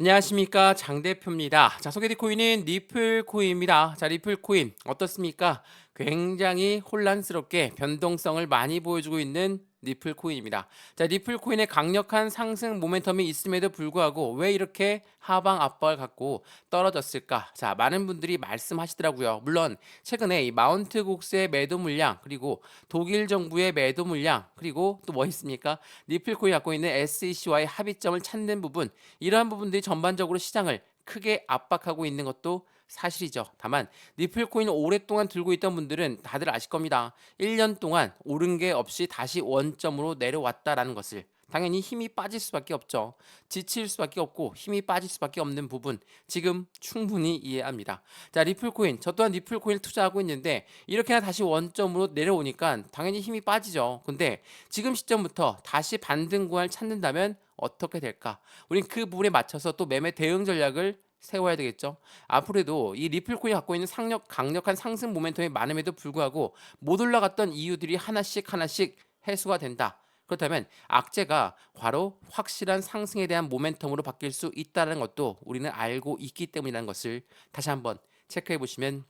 안녕하십니까 장 대표입니다. 자, 소개드릴 코인은 리플 코인입니다. 자, 리플 코인 어떻습니까? 굉장히 혼란스럽게 변동성을 많이 보여주고 있는 리플 코인입니다. 자, 리플 코인의 강력한 상승 모멘텀이 있음에도 불구하고 왜 이렇게 하방 압박을 갖고 떨어졌을까? 자, 많은 분들이 말씀하시더라고요. 물론 최근에 이 마운트 곡스의 매도 물량, 그리고 독일 정부의 매도 물량, 그리고 또 뭐 있습니까? 리플 코인이 갖고 있는 SEC와의 합의점을 찾는 부분, 이러한 부분들이 전반적으로 시장을 크게 압박하고 있는 것도 사실이죠. 다만 리플 코인을 오랫동안 들고 있던 분들은 다들 아실 겁니다. 1년 동안 오른 게 없이 다시 원점으로 내려왔다라는 것을. 당연히 힘이 빠질 수밖에 없죠. 지칠 수밖에 없고 힘이 빠질 수밖에 없는 부분 지금 충분히 이해합니다. 자, 리플 코인, 저 또한 리플 코인을 투자하고 있는데 이렇게나 다시 원점으로 내려오니까 당연히 힘이 빠지죠. 근데 지금 시점부터 다시 반등 구간을 찾는다면 어떻게 될까? 우린 그 부분에 맞춰서 또 매매 대응 전략을 세워야 되겠죠. 앞으로도 이 리플코인이 갖고 있는 강력한 상승 모멘텀이 많음에도 불구하고 못 올라갔던 이유들이 하나씩 하나씩 해소가 된다. 그렇다면 악재가 바로 확실한 상승에 대한 모멘텀으로 바뀔 수 있다는 것도 우리는 알고 있기 때문이라는 것을 다시 한번 체크해 보시면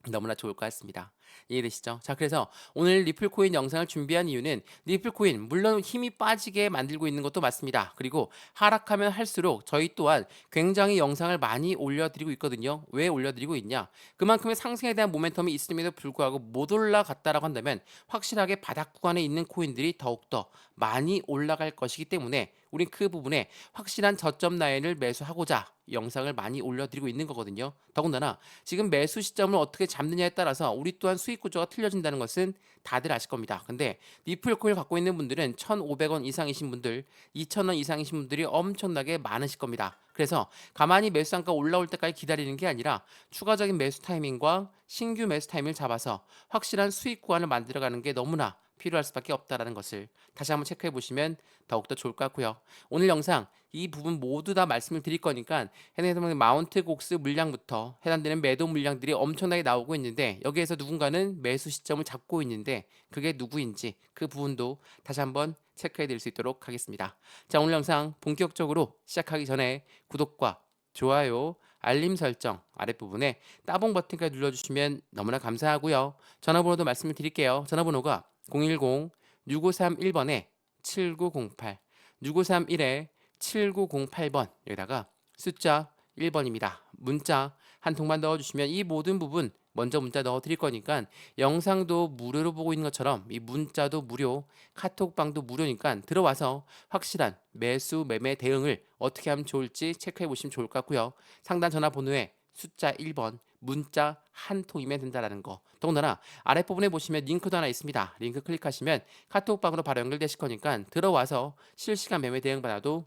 너무나 좋을 것 같습니다. 이해되시죠? 자, 그래서 오늘 리플코인 영상을 준비한 이유는 리플코인 물론 힘이 빠지게 만들고 있는 것도 맞습니다. 그리고 하락하면 할수록 저희 또한 굉장히 영상을 많이 올려드리고 있거든요. 왜 올려드리고 있냐? 그만큼의 상승에 대한 모멘텀이 있음에도 불구하고 못 올라갔다라고 한다면 확실하게 바닥 구간에 있는 코인들이 더욱더 많이 올라갈 것이기 때문에 우린 그 부분에 확실한 저점 라인을 매수하고자 영상을 많이 올려드리고 있는 거거든요. 더군다나 지금 매수 시점을 어떻게 잡느냐에 따라서 우리 또한 수익 구조가 틀려진다는 것은 다들 아실 겁니다. 근데 리플 코인을 갖고 있는 분들은 1,500원 이상이신 분들, 2,000원 이상이신 분들이 엄청나게 많으실 겁니다. 그래서 가만히 매수 단가 올라올 때까지 기다리는 게 아니라 추가적인 매수 타이밍과 신규 매수 타이밍을 잡아서 확실한 수익 구간을 만들어가는 게 너무나 필요할 수밖에 없다라는 것을 다시 한번 체크해 보시면 더욱더 좋을 것 같고요. 오늘 영상 이 부분 모두 다 말씀을 드릴 거니까 해당되는 마운트 곡스 물량부터 해당되는 매도 물량들이 엄청나게 나오고 있는데 여기에서 누군가는 매수 시점을 잡고 있는데 그게 누구인지 그 부분도 다시 한번 체크해 드릴 수 있도록 하겠습니다. 자, 오늘 영상 본격적으로 시작하기 전에 구독과 좋아요, 알림 설정 아랫부분에 따봉 버튼까지 눌러주시면 너무나 감사하고요. 전화번호도 말씀을 드릴게요. 전화번호가 010-6531번에 7908, 6531에 7908번, 여기다가 숫자 1번입니다. 문자 한 통만 넣어주시면 이 모든 부분 먼저 문자 넣어 드릴 거니까 영상도 무료로 보고 있는 것처럼 이 문자도 무료, 카톡방도 무료니까 들어와서 확실한 매수 매매 대응을 어떻게 하면 좋을지 체크해 보시면 좋을 것 같고요. 상단 전화번호에 숫자 1번 문자 한 통이면 된다라는 거. 더군다나 아랫부분에 보시면 링크도 하나 있습니다. 링크 클릭하시면 카톡방으로 바로 연결되실 거니까 들어와서 실시간 매매 대응 받아도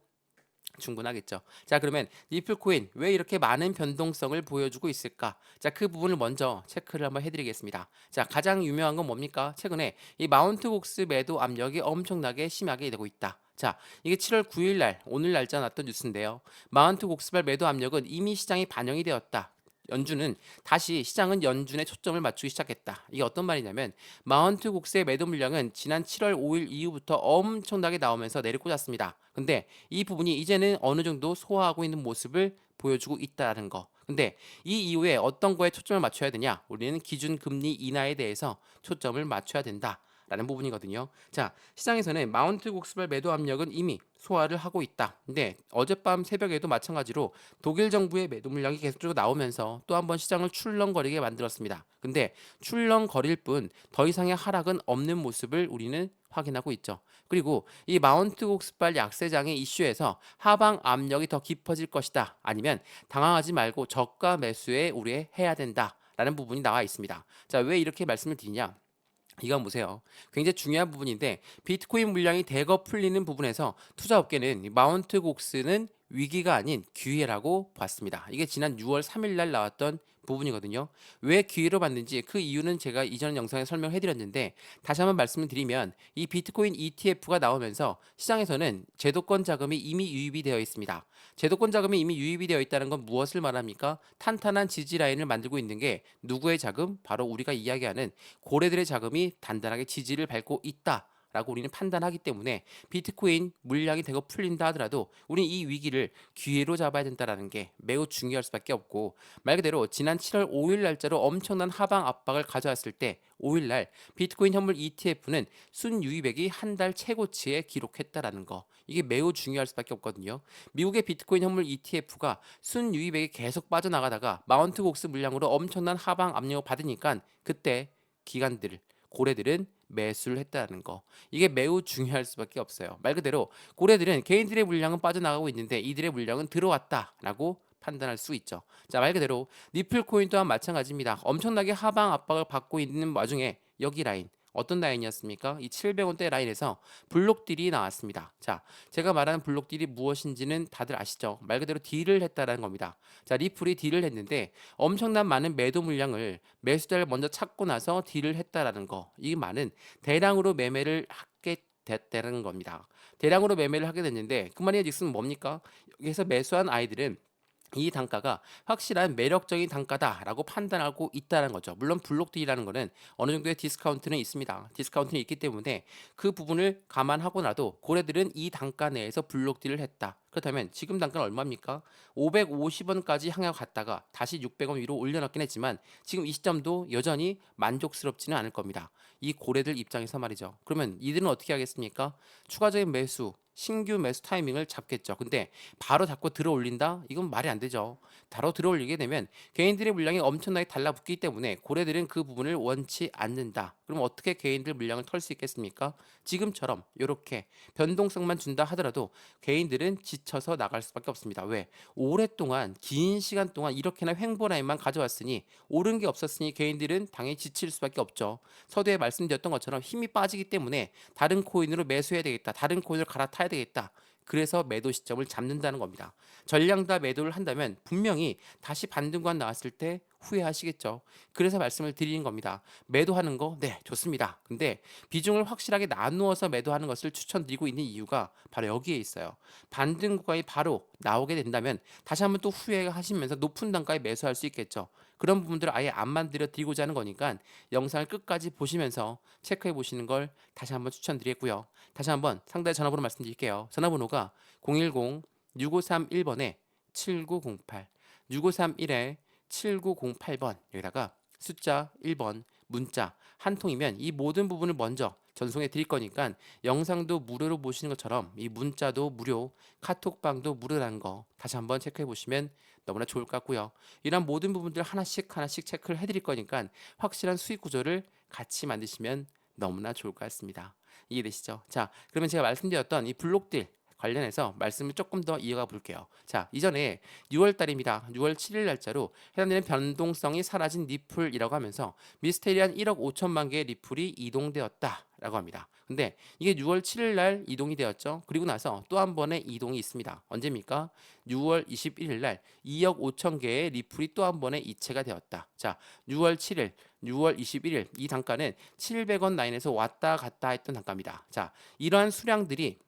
충분하겠죠. 자, 그러면 리플코인 왜 이렇게 많은 변동성을 보여주고 있을까? 자, 그 부분을 먼저 체크를 한번 해드리겠습니다. 자, 가장 유명한 건 뭡니까? 최근에 이 마운트 곡스 매도 압력이 엄청나게 심하게 되고 있다. 자, 이게 7월 9일 날 오늘 날짜 났던 뉴스인데요. 마운트 곡스발 매도 압력은 이미 시장에 반영이 되었다. 연준은 다시 시장은 연준에 초점을 맞추기 시작했다. 이게 어떤 말이냐면 마운트 곡스의 매도 물량은 지난 7월 5일 이후부터 엄청나게 나오면서 내리꽂았습니다. 근데 이 부분이 이제는 어느 정도 소화하고 있는 모습을 보여주고 있다는 거. 근데 이 이후에 어떤 거에 초점을 맞춰야 되냐? 우리는 기준 금리 인하에 대해서 초점을 맞춰야 된다. 라는 부분이거든요. 자, 시장에서는 마운트 곡스발 매도 압력은 이미 소화를 하고 있다. 근데 어젯밤 새벽에도 마찬가지로 독일 정부의 매도 물량이 계속적으로 나오면서 또 한 번 시장을 출렁거리게 만들었습니다. 근데 출렁거릴 뿐 더 이상의 하락은 없는 모습을 우리는 확인하고 있죠. 그리고 이 마운트 곡스발 약세장의 이슈에서 하방 압력이 더 깊어질 것이다. 아니면 당황하지 말고 저가 매수에 우려해야 된다. 라는 부분이 나와 있습니다. 자, 왜 이렇게 말씀을 드리냐? 이건 보세요. 굉장히 중요한 부분인데 비트코인 물량이 대거 풀리는 부분에서 투자업계는 이 마운트 곡스는 위기가 아닌 기회라고 봤습니다. 이게 지난 6월 3일 날 나왔던 부분이거든요. 왜 기회로 봤는지 그 이유는 제가 이전 영상에 설명해 드렸는데 다시 한번 말씀을 드리면 이 비트코인 ETF가 나오면서 시장에서는 제도권 자금이 이미 유입이 되어 있습니다. 제도권 자금이 이미 유입이 되어 있다는 건 무엇을 말합니까? 탄탄한 지지 라인을 만들고 있는 게 누구의 자금? 바로 우리가 이야기하는 고래들의 자금이 단단하게 지지를 밟고 있다. 라고 우리는 판단하기 때문에 비트코인 물량이 되고 풀린다 하더라도 우리는 이 위기를 기회로 잡아야 된다는 게 매우 중요할 수밖에 없고, 말 그대로 지난 7월 5일 날짜로 엄청난 하방 압박을 가져왔을 때 5일 날 비트코인 현물 ETF는 순유입액이 한 달 최고치에 기록했다라는 거, 이게 매우 중요할 수밖에 없거든요. 미국의 비트코인 현물 ETF가 순유입액이 계속 빠져나가다가 마운트 곡스 물량으로 엄청난 하방 압력을 받으니까 그때 기관들, 고래들은 매수를 했다는 거, 이게 매우 중요할 수밖에 없어요. 말 그대로 고래들은 개인들의 물량은 빠져나가고 있는데 이들의 물량은 들어왔다라고 판단할 수 있죠. 자, 말 그대로 니플 코인 또한 마찬가지입니다. 엄청나게 하방 압박을 받고 있는 와중에 여기 라인, 어떤 라인이었습니까? 이 700원대 라인에서 블록딜이 나왔습니다. 자, 제가 말하는 블록딜이 무엇인지는 다들 아시죠? 말 그대로 딜을 했다라는 겁니다. 자, 리플이 딜을 했는데 엄청난 많은 매도 물량을 매수자를 먼저 찾고 나서 딜을 했다라는 거. 이 말은 대량으로 매매를 하게 됐다는 겁니다. 대량으로 매매를 하게 됐는데 그 말의 즉슨 뭡니까? 여기서 매수한 아이들은 이 단가가 확실한 매력적인 단가다라고 판단하고 있다는 거죠. 물론 블록딜이라는 거는 어느 정도의 디스카운트는 있습니다. 디스카운트는 있기 때문에 그 부분을 감안하고 나도 고래들은 이 단가 내에서 블록딜을 했다. 그렇다면 지금 단가는 얼마입니까? 550원까지 향해 갔다가 다시 600원 위로 올려놨긴 했지만 지금 이 시점도 여전히 만족스럽지는 않을 겁니다. 이 고래들 입장에서 말이죠. 그러면 이들은 어떻게 하겠습니까? 추가적인 매수, 신규 매수 타이밍을 잡겠죠. 근데 바로 잡고 들어 올린다? 이건 말이 안 되죠. 바로 들어 올리게 되면 개인들의 물량이 엄청나게 달라붙기 때문에 고래들은 그 부분을 원치 않는다. 그럼 어떻게 개인들 물량을 털 수 있겠습니까? 지금처럼 이렇게 변동성만 준다 하더라도 개인들은 지쳐서 나갈 수밖에 없습니다. 왜? 오랫동안 긴 시간 동안 이렇게나 횡보 라인만 가져왔으니 오른 게 없었으니 개인들은 당연히 지칠 수밖에 없죠. 서두에 말씀드렸던 것처럼 힘이 빠지기 때문에 다른 코인으로 매수해야 되겠다. 다른 코인을 갈아타야 되겠다. 그래서 매도 시점을 잡는다는 겁니다. 전량 다 매도를 한다면 분명히 다시 반등권 나왔을 때 후회하시겠죠. 그래서 말씀을 드리는 겁니다. 매도하는 거, 네, 좋습니다. 근데 비중을 확실하게 나누어서 매도하는 것을 추천드리고 있는 이유가 바로 여기에 있어요. 반등 구간이 바로 나오게 된다면 다시 한번 또 후회하시면서 높은 단가에 매수할 수 있겠죠. 그런 부분들을 아예 안 만들어 드리고자 하는 거니까 영상을 끝까지 보시면서 체크해 보시는 걸 다시 한번 추천드리겠고요. 다시 한번 상담 전화번호 말씀드릴게요. 전화번호가 010-6531번에 7908, 6531에 7908번, 여기다가 숫자 1번 문자 한 통이면 이 모든 부분을 먼저 전송해 드릴 거니까 영상도 무료로 보시는 것처럼 이 문자도 무료, 카톡방도 무료라는 거 다시 한번 체크해 보시면 너무나 좋을 것 같고요. 이런 모든 부분들 하나씩 하나씩 체크를 해 드릴 거니까 확실한 수익 구조를 같이 만드시면 너무나 좋을 것 같습니다. 이해되시죠? 자, 그러면 제가 말씀드렸던 이 블록딜 관련해서 말씀을 조금 더 이어가 볼게요. 자, 이전에 6월 달입니다. 6월 7일 날짜로 해당되는 변동성이 사라진 리플이라고 하면서 미스테리한 1억 5천만 개의 리플이 이동되었다라고 합니다. 근데 이게 6월 7일 날 이동이 되었죠. 그리고 나서 또 한 번의 이동이 있습니다. 언제입니까? 6월 21일 날 2억 5천 개의 리플이 또 한 번의 이체가 되었다. 자, 6월 7일, 6월 21일 이 단가는 700원 라인에서 왔다 갔다 했던 단가입니다. 자, 이러한 수량들이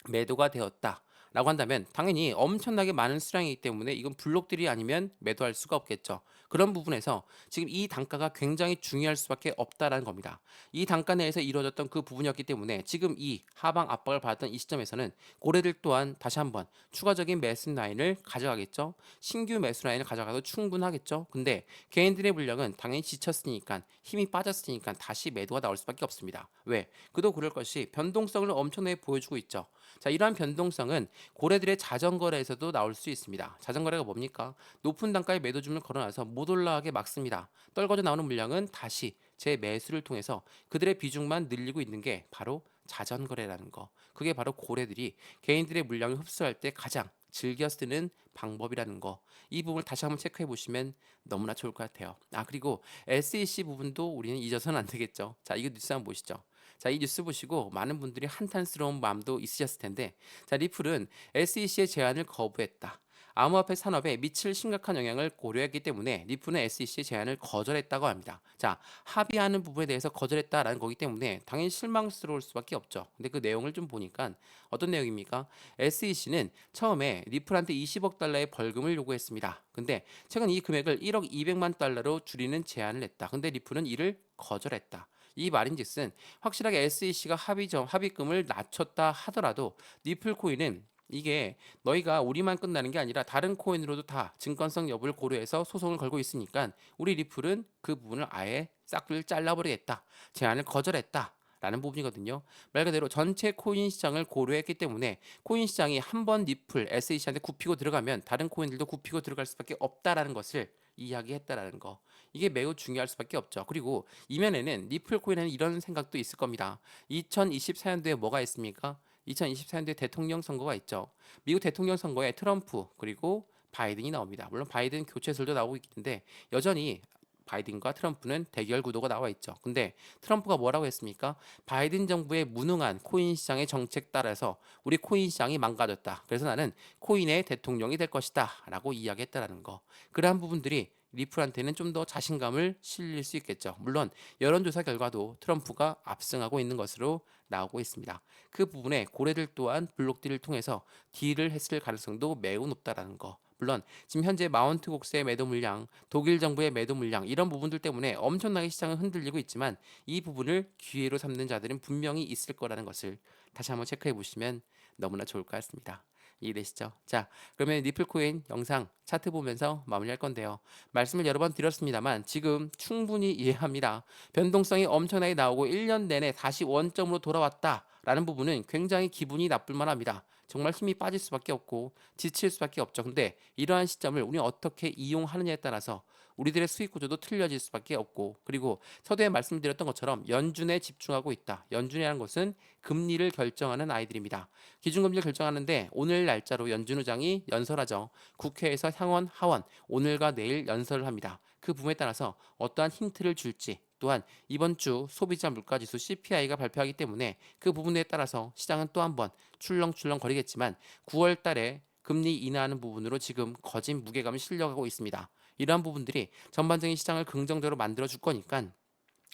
매도가 되었다 라고 한다면 당연히 엄청나게 많은 수량이기 때문에 이건 블록들이 아니면 매도할 수가 없겠죠. 그런 부분에서 지금 이 단가가 굉장히 중요할 수밖에 없다라는 겁니다. 이 단가 내에서 이루어졌던 그 부분이었기 때문에 지금 이 하방 압박을 받았던 이 시점에서는 고래들 또한 다시 한번 추가적인 매수 라인을 가져가겠죠. 신규 매수 라인을 가져가도 충분하겠죠. 근데 개인들의 물량은 당연히 지쳤으니까, 힘이 빠졌으니까 다시 매도가 나올 수밖에 없습니다. 왜? 그도 그럴 것이 변동성을 엄청나게 보여주고 있죠. 자, 이러한 변동성은 고래들의 자전거래에서도 나올 수 있습니다. 자전거래가 뭡니까? 높은 단가의 매도주문을 걸어놔서 못 올라가게 막습니다. 떨궈져 나오는 물량은 다시 재매수를 통해서 그들의 비중만 늘리고 있는 게 바로 자전거래라는 거. 그게 바로 고래들이 개인들의 물량을 흡수할 때 가장 즐겨 쓰는 방법이라는 거. 이 부분을 다시 한번 체크해 보시면 너무나 좋을 것 같아요. 아, 그리고 SEC 부분도 우리는 잊어서는 안 되겠죠. 자, 이거 뉴스 한번 보시죠. 자, 이 뉴스 보시고 많은 분들이 한탄스러운 마음도 있으셨을 텐데, 자, 리플은 SEC의 제안을 거부했다. 암호화폐 산업에 미칠 심각한 영향을 고려했기 때문에 리플은 SEC의 제안을 거절했다고 합니다. 자, 합의하는 부분에 대해서 거절했다라는 거기 때문에 당연히 실망스러울 수밖에 없죠. 근데 그 내용을 좀 보니까 어떤 내용입니까? SEC는 처음에 리플한테 20억 달러의 벌금을 요구했습니다. 근데 최근 이 금액을 1억 200만 달러로 줄이는 제안을 했다. 근데 리플은 이를 거절했다. 이 말인즉슨 확실하게 SEC가 합의금을 낮췄다 하더라도 리플 코인은 이게 너희가 우리만 끝나는 게 아니라 다른 코인으로도 다 증권성 여부를 고려해서 소송을 걸고 있으니까 우리 리플은 그 부분을 아예 싹을 잘라버리겠다. 제안을 거절했다. 라는 부분이거든요. 말 그대로 전체 코인 시장을 고려했기 때문에 코인 시장이 한 번 리플, SEC한테 굽히고 들어가면 다른 코인들도 굽히고 들어갈 수밖에 없다라는 것을 이야기했다라는 거. 이게 매우 중요할 수밖에 없죠. 그리고 이면에는 리플 코인에는 이런 생각도 있을 겁니다. 2024년도에 뭐가 있습니까? 2024년도에 대통령 선거가 있죠. 미국 대통령 선거에 트럼프 그리고 바이든이 나옵니다. 물론 바이든 교체설도 나오고 있는데 여전히 바이든과 트럼프는 대결 구도가 나와 있죠. 근데 트럼프가 뭐라고 했습니까? 바이든 정부의 무능한 코인 시장의 정책 따라서 우리 코인 시장이 망가졌다. 그래서 나는 코인의 대통령이 될 것이다. 라고 이야기했다라는 거. 그러한 부분들이 리플한테는 좀 더 자신감을 실릴 수 있겠죠. 물론 여론조사 결과도 트럼프가 압승하고 있는 것으로 나오고 있습니다. 그 부분에 고래들 또한 블록딜을 통해서 딜을 했을 가능성도 매우 높다라는 거. 물론 지금 현재 마운트 곡스의 매도 물량, 독일 정부의 매도 물량 이런 부분들 때문에 엄청나게 시장은 흔들리고 있지만 이 부분을 기회로 삼는 자들은 분명히 있을 거라는 것을 다시 한번 체크해 보시면 너무나 좋을 것 같습니다. 이해되시죠? 자, 그러면 리플코인 영상 차트 보면서 마무리할 건데요. 말씀을 여러 번 드렸습니다만 지금 충분히 이해합니다. 변동성이 엄청나게 나오고 1년 내내 다시 원점으로 돌아왔다라는 부분은 굉장히 기분이 나쁠 만합니다. 정말 힘이 빠질 수밖에 없고 지칠 수밖에 없죠. 근데 이러한 시점을 우리 어떻게 이용하느냐에 따라서 우리들의 수익 구조도 틀려질 수밖에 없고 그리고 서두에 말씀드렸던 것처럼 연준에 집중하고 있다. 연준이라는 것은 금리를 결정하는 아이들입니다. 기준금리를 결정하는데 오늘 날짜로 연준 의장이 연설하죠. 국회에서 상원, 하원 오늘과 내일 연설을 합니다. 그 부분에 따라서 어떠한 힌트를 줄지 또한 이번 주 소비자 물가지수 CPI가 발표하기 때문에 그 부분에 따라서 시장은 또 한번 출렁출렁 거리겠지만 9월 달에 금리 인하하는 부분으로 지금 거진 무게감을 실려가고 있습니다. 이러한 부분들이 전반적인 시장을 긍정적으로 만들어 줄 거니까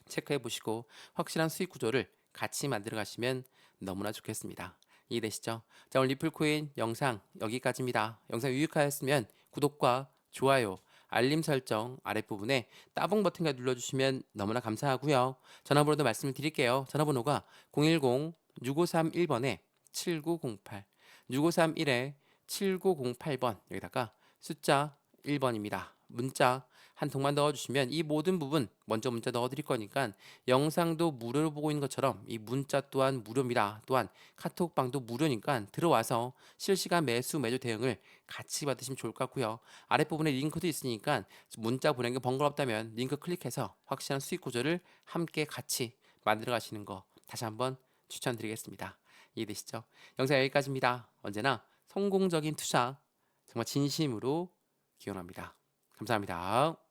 체크해 보시고 확실한 수익 구조를 같이 만들어 가시면 너무나 좋겠습니다. 이해되시죠? 자, 오늘 리플코인 영상 여기까지입니다. 영상 유익하였으면 구독과 좋아요, 알림 설정 아랫부분에 따봉 버튼까지 눌러주시면 너무나 감사하고요. 전화번호도 말씀을 드릴게요. 전화번호가 010-6531번에 7908 6531에 7908번 여기다가 숫자 1번입니다. 문자 한 통만 넣어주시면 이 모든 부분 먼저 문자 넣어드릴 거니까 영상도 무료로 보고 있는 것처럼 이 문자 또한 무료입니다. 또한 카톡방도 무료니까 들어와서 실시간 매수 매도 대응을 같이 받으시면 좋을 것 같고요. 아랫부분에 링크도 있으니까 문자 보내는 게 번거롭다면 링크 클릭해서 확실한 수익 구조를 함께 같이 만들어 가시는 거 다시 한번 추천드리겠습니다. 이해되시죠? 영상 여기까지입니다. 언제나 성공적인 투자 정말 진심으로 기원합니다. 감사합니다.